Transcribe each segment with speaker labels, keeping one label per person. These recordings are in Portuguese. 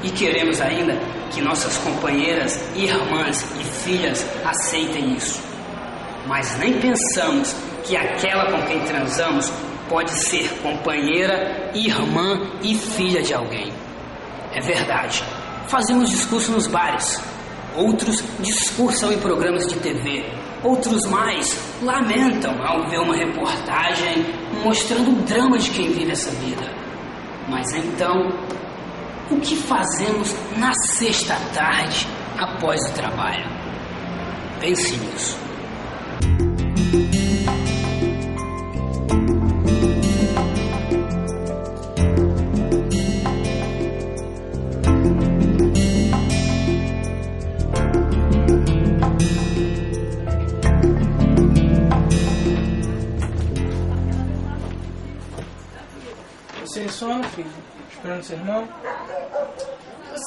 Speaker 1: E queremos ainda que nossas companheiras, irmãs e filhas aceitem isso. Mas nem pensamos que aquela com quem transamos pode ser companheira, irmã e filha de alguém. É verdade, fazemos discurso nos bares, outros discursam em programas de TV, outros mais lamentam ao ver uma reportagem mostrando o drama de quem vive essa vida. Mas então, o que fazemos na sexta tarde após o trabalho? Pense nisso.
Speaker 2: Sem sono, filho? Esperando seu irmão?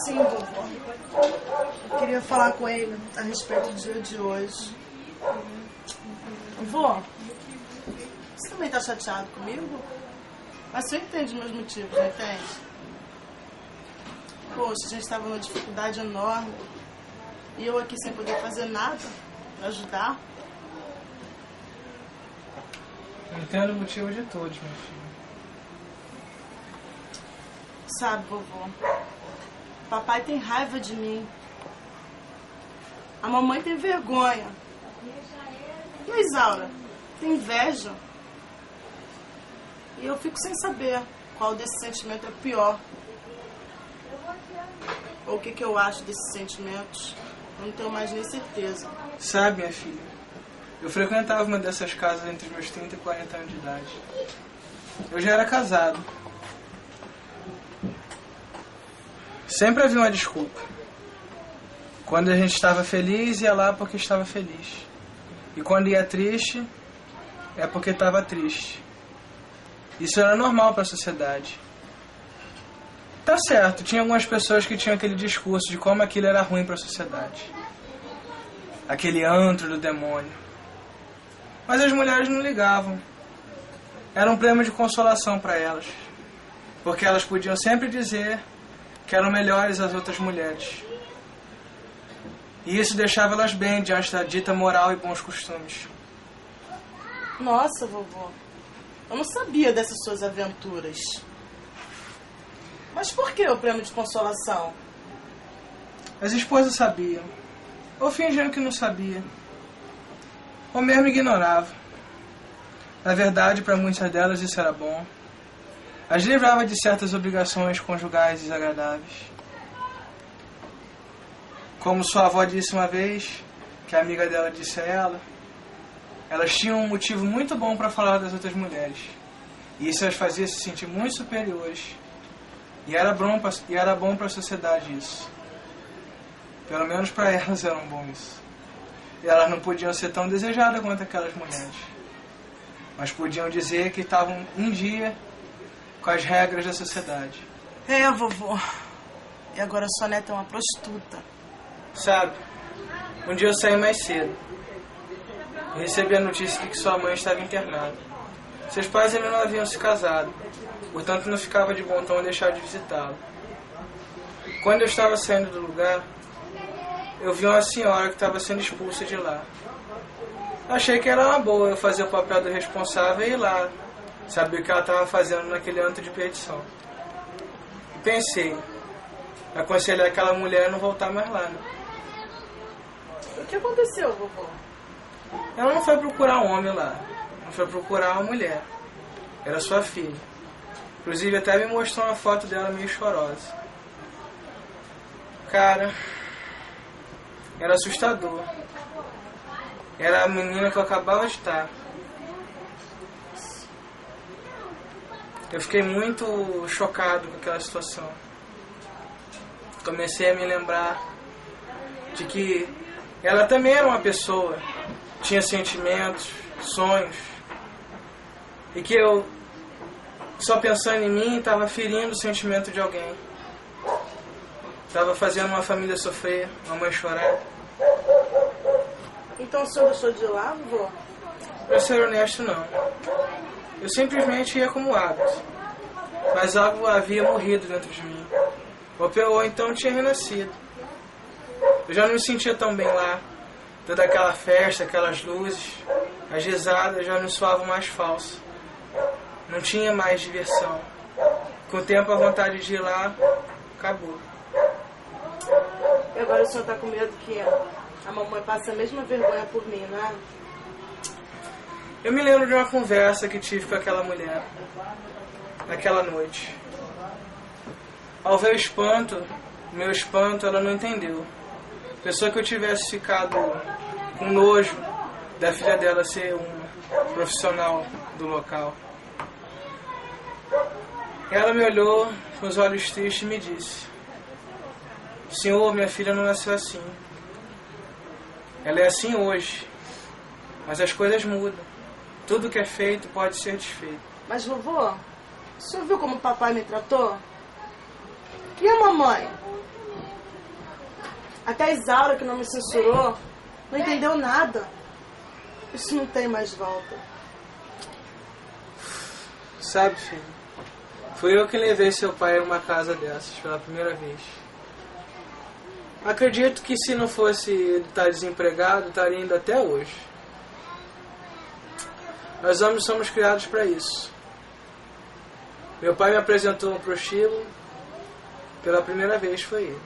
Speaker 3: Sim, vovó. Eu queria falar com ele a respeito do dia de hoje. Vó, você também tá chateado comigo? Mas você entende meus motivos, não entende? Poxa, a gente estava numa dificuldade enorme. E eu aqui sem poder fazer nada pra ajudar.
Speaker 2: Eu entendo o motivo de todos, meu filho.
Speaker 3: Sabe, vovó, papai tem raiva de mim. A mamãe tem vergonha. E a Isaura tem inveja. E eu fico sem saber qual desses sentimentos é o pior. Ou o que eu acho desses sentimentos. Eu não tenho mais nem certeza.
Speaker 2: Sabe, minha filha, eu frequentava uma dessas casas entre os meus 30 e 40 anos de idade. Eu já era casado. Sempre havia uma desculpa. Quando a gente estava feliz, ia lá porque estava feliz. E quando ia triste, é porque estava triste. Isso era normal para a sociedade. Tá certo, tinha algumas pessoas que tinham aquele discurso de como aquilo era ruim para a sociedade. Aquele antro do demônio. Mas as mulheres não ligavam. Era um prêmio de consolação para elas. Porque elas podiam sempre dizer que eram melhores às outras mulheres. E isso deixava elas bem diante da dita moral e bons costumes.
Speaker 3: Nossa, vovó, eu não sabia dessas suas aventuras. Mas por que o prêmio de consolação?
Speaker 2: As esposas sabiam, ou fingiam que não sabiam, ou mesmo ignoravam. Na verdade, para muitas delas isso era bom. As livrava de certas obrigações conjugais desagradáveis. Como sua avó disse uma vez, que a amiga dela disse a ela, elas tinham um motivo muito bom para falar das outras mulheres. E isso as fazia se sentir muito superiores. E era bom para a sociedade isso. Pelo menos para elas era bom isso. E elas não podiam ser tão desejadas quanto aquelas mulheres. Mas podiam dizer que estavam um dia com as regras da sociedade.
Speaker 3: É, vovó. E agora sua neta é uma prostituta.
Speaker 2: Sabe, um dia eu saí mais cedo. E recebi a notícia de que sua mãe estava internada. Seus pais ainda não haviam se casado, portanto não ficava de bom tom deixar de visitá-lo. Quando eu estava saindo do lugar, eu vi uma senhora que estava sendo expulsa de lá. Achei que era uma boa eu fazer o papel do responsável e ir lá, saber o que ela estava fazendo naquele antro de petição. E pensei, aconselhar aquela mulher a não voltar mais lá, né?
Speaker 3: O que aconteceu, vovó?
Speaker 2: Ela não foi procurar um homem lá, não foi procurar uma mulher. Era sua filha. Inclusive até me mostrou uma foto dela meio chorosa. Cara, era assustador. Era a menina que eu acabava de estar. Eu fiquei muito chocado com aquela situação. Comecei a me lembrar de que ela também era uma pessoa, tinha sentimentos, sonhos, e que eu, só pensando em mim, estava ferindo o sentimento de alguém. Estava fazendo uma família sofrer, uma mãe chorar.
Speaker 3: Então o senhor deixou de ir lá, vovó?
Speaker 2: Pra ser honesto, não. Eu simplesmente ia como hábito, mas algo havia morrido dentro de mim. ou então tinha renascido. Eu já não me sentia tão bem lá. Toda aquela festa, aquelas luzes, as risadas já não soavam mais falsas. Não tinha mais diversão. Com o tempo a vontade de ir lá acabou.
Speaker 3: E agora o senhor tá com medo que a mamãe passe a mesma vergonha por mim, não é?
Speaker 2: Eu me lembro de uma conversa que tive com aquela mulher naquela noite. Ao ver o meu espanto, ela não entendeu. Pensou que eu tivesse ficado com nojo da filha dela ser um profissional do local. Ela me olhou com os olhos tristes e me disse: Senhor, minha filha não nasceu assim. Ela é assim hoje, mas as coisas mudam. Tudo que é feito pode ser desfeito.
Speaker 3: Mas, vovô, o senhor viu como o papai me tratou? E a mamãe? Até a Isaura, que não me censurou, não entendeu nada. Isso não tem mais volta.
Speaker 2: Sabe, filho, fui eu que levei seu pai a uma casa dessas pela primeira vez. Acredito que se não fosse ele estar desempregado, estaria indo até hoje. Nós homens somos criados para isso. Meu pai me apresentou um prostíbulo, pela primeira vez foi ele.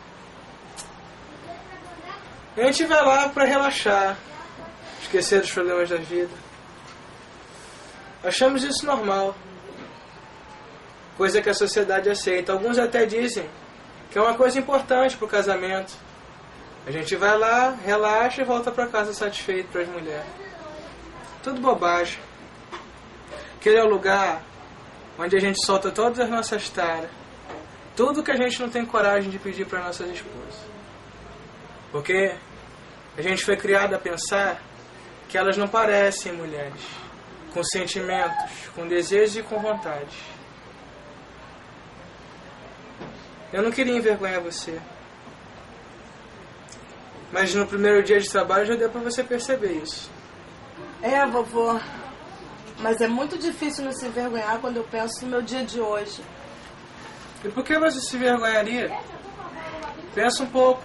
Speaker 2: E a gente vai lá para relaxar, esquecer dos problemas da vida. Achamos isso normal, coisa que a sociedade aceita. Alguns até dizem que é uma coisa importante para o casamento. A gente vai lá, relaxa e volta para casa satisfeito para as mulheres. Tudo bobagem. Aquele é o lugar onde a gente solta todas as nossas taras. Tudo que a gente não tem coragem de pedir para nossas esposas. Porque a gente foi criado a pensar que elas não parecem mulheres, com sentimentos, com desejos e com vontades. Eu não queria envergonhar você. Mas no primeiro dia de trabalho já deu para você perceber isso.
Speaker 3: É, vovô. Mas é muito difícil não se envergonhar quando eu penso no meu dia de hoje.
Speaker 2: E por que você se envergonharia? Pensa um pouco.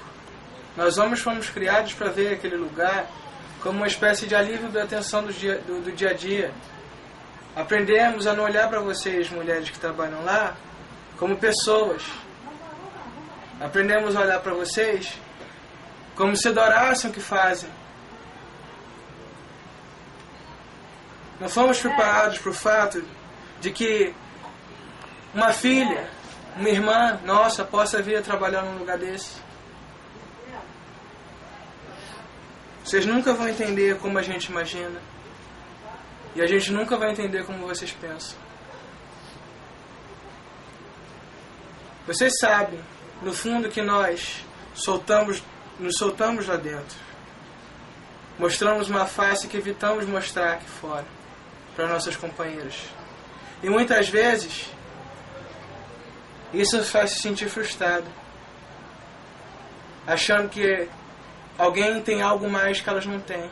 Speaker 2: Nós homens fomos criados para ver aquele lugar como uma espécie de alívio da tensão do dia a dia. Aprendemos a não olhar para vocês, mulheres que trabalham lá, como pessoas. Aprendemos a olhar para vocês como se adorassem o que fazem. Não fomos preparados para o fato de que uma filha, uma irmã nossa possa vir a trabalhar num lugar desse. Vocês nunca vão entender como a gente imagina. E a gente nunca vai entender como vocês pensam. Vocês sabem, no fundo, que nós nos soltamos lá dentro. Mostramos uma face que evitamos mostrar aqui fora, para nossas companheiras. E muitas vezes, isso faz se sentir frustrado. Achando que alguém tem algo mais que elas não têm.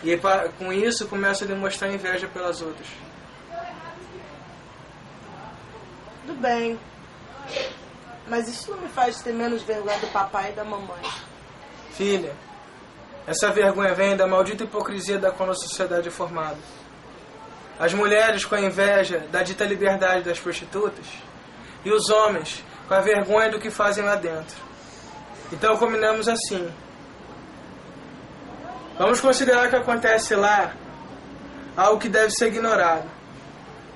Speaker 2: E com isso começa a demonstrar inveja pelas outras.
Speaker 3: Tudo bem. Mas isso não me faz ter menos vergonha do papai e da mamãe.
Speaker 2: Filha, essa vergonha vem da maldita hipocrisia da qual a sociedade é formada. As mulheres com a inveja da dita liberdade das prostitutas e os homens com a vergonha do que fazem lá dentro. Então combinamos assim. Vamos considerar que acontece lá algo que deve ser ignorado.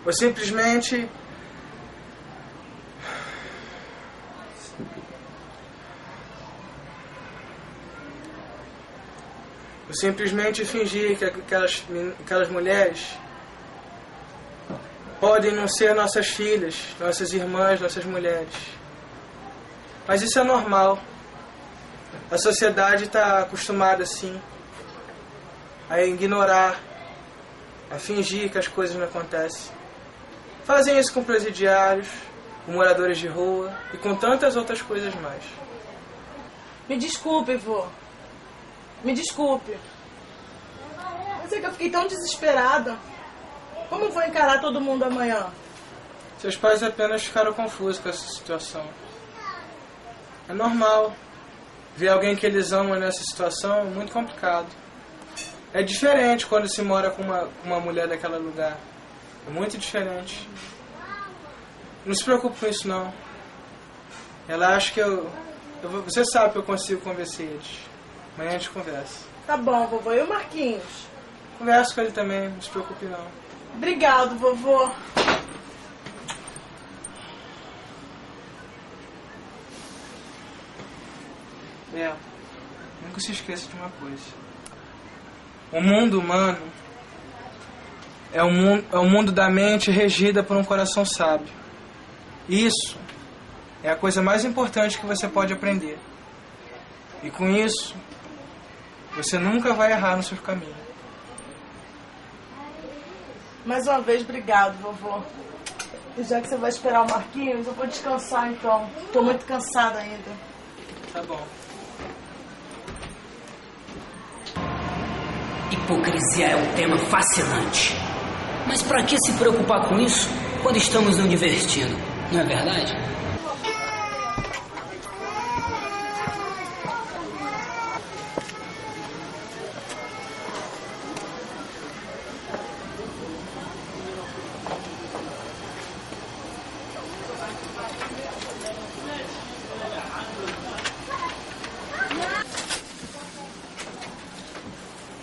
Speaker 2: Ou simplesmente fingir que aquelas mulheres podem não ser nossas filhas, nossas irmãs, nossas mulheres. Mas isso é normal. A sociedade está acostumada assim a ignorar, a fingir que as coisas não acontecem. Fazem isso com presidiários, com moradores de rua e com tantas outras coisas mais.
Speaker 3: Me desculpe, vô. Me desculpe. Mas é que eu fiquei tão desesperada. Como eu vou encarar todo mundo amanhã?
Speaker 2: Seus pais apenas ficaram confusos com essa situação. É normal. Ver alguém que eles amam nessa situação é muito complicado. É diferente quando se mora com uma mulher daquele lugar. É muito diferente. Não se preocupe com isso, não. Ela acha que você sabe que eu consigo convencer eles. Amanhã a gente conversa.
Speaker 3: Tá bom, vovô. E o Marquinhos?
Speaker 2: Converso com ele também, não se preocupe, não.
Speaker 3: Obrigado, vovô.
Speaker 2: Nunca se esqueça de uma coisa. O mundo humano é o mundo da mente regida por um coração sábio. Isso é a coisa mais importante que você pode aprender. E com isso, você nunca vai errar no seu caminho.
Speaker 3: Mais uma vez, obrigado, vovô. E já que você vai esperar o Marquinhos, eu vou descansar então. Tô muito cansada ainda.
Speaker 2: Tá bom.
Speaker 1: Hipocrisia é um tema fascinante. Mas para que se preocupar com isso quando estamos nos divertindo? Não é verdade?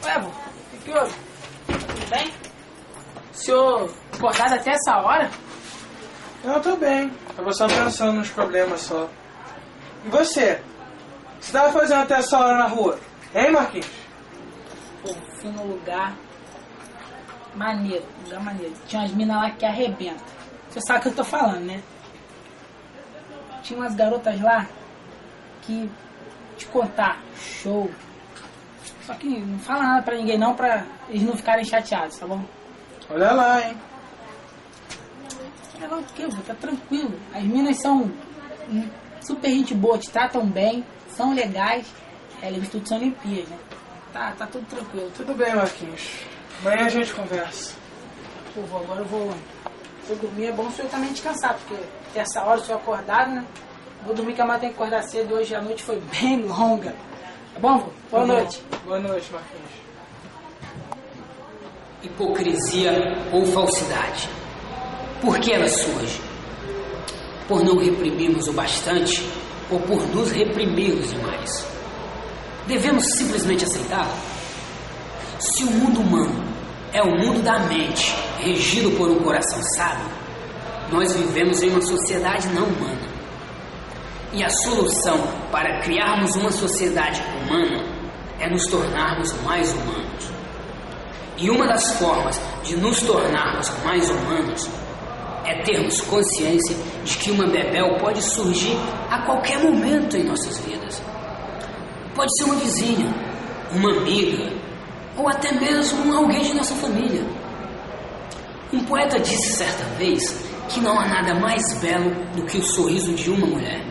Speaker 4: Evo, o que houve? Tudo bem? O senhor acordado até essa hora?
Speaker 2: Eu tô bem. Tava só pensando nos problemas só. E você? O que você tava fazendo até essa hora na rua? Hein, Marquinhos?
Speaker 4: Pô, fui num lugar maneiro, lugar maneiro. Tinha umas minas lá que arrebentam. Você sabe o que eu tô falando, né? Tinha umas garotas lá que, te contar, show. Só que não fala nada pra ninguém não, pra eles não ficarem chateados, tá bom?
Speaker 2: Olha lá, hein?
Speaker 4: Legal do que, tá tranquilo. As minas são super gente boa, te tratam bem, são legais. Eles tudo são limpias, né? Tá tudo tranquilo.
Speaker 2: Tudo bem, Marquinhos. Amanhã a gente conversa.
Speaker 4: Pô, agora eu vou dormir. É bom o senhor também descansar, porque até essa hora o senhor acordado, né? Vou dormir que amanhã tem que acordar cedo. Hoje a noite foi bem longa. Tá bom, vô? Boa noite.
Speaker 2: Boa noite, Marquinhos.
Speaker 1: Hipocrisia ou falsidade. Por que ela surge? Por não reprimirmos o bastante ou por nos reprimirmos demais? Devemos simplesmente aceitar? Se o mundo humano é o mundo da mente, regido por um coração sábio, nós vivemos em uma sociedade não humana. E a solução para criarmos uma sociedade humana é nos tornarmos mais humanos. E uma das formas de nos tornarmos mais humanos é termos consciência de que uma Bebel pode surgir a qualquer momento em nossas vidas. Pode ser uma vizinha, uma amiga, ou até mesmo alguém de nossa família. Um poeta disse certa vez que não há nada mais belo do que o sorriso de uma mulher.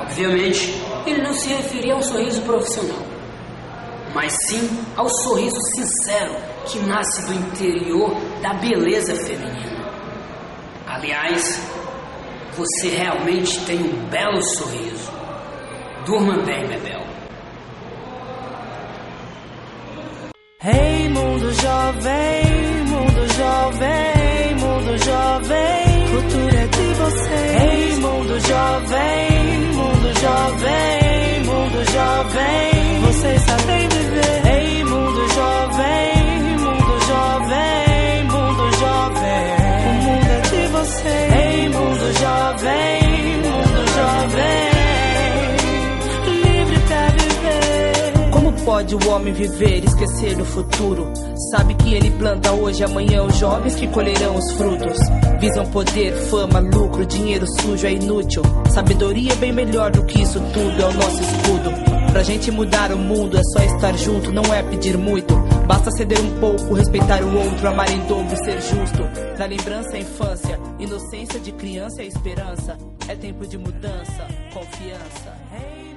Speaker 1: Obviamente, ele não se referia ao sorriso profissional, mas sim ao sorriso sincero que nasce do interior da beleza feminina. Aliás, você realmente tem um belo sorriso. Durma bem, Bebel.
Speaker 5: Hey, mundo jovem, mundo jovem, mundo jovem, futuro é de você. Hey, mundo jovem, mundo jovem, mundo jovem, vocês sabem viver. Hey, mundo jovem, mundo jovem, mundo jovem, o mundo é de você. Hey, mundo jovem, mundo jovem, livre pra viver. Como pode o homem viver e esquecer do futuro? Sabe que ele planta hoje, amanhã os jovens que colherão os frutos. Visam poder, fama, lucro, dinheiro sujo é inútil. Sabedoria é bem melhor do que isso tudo, é o nosso escudo. Pra gente mudar o mundo é só estar junto, não é pedir muito. Basta ceder um pouco, respeitar o outro, amar em dobro, ser justo. Na lembrança é infância, inocência de criança é esperança. É tempo de mudança, confiança. Hey,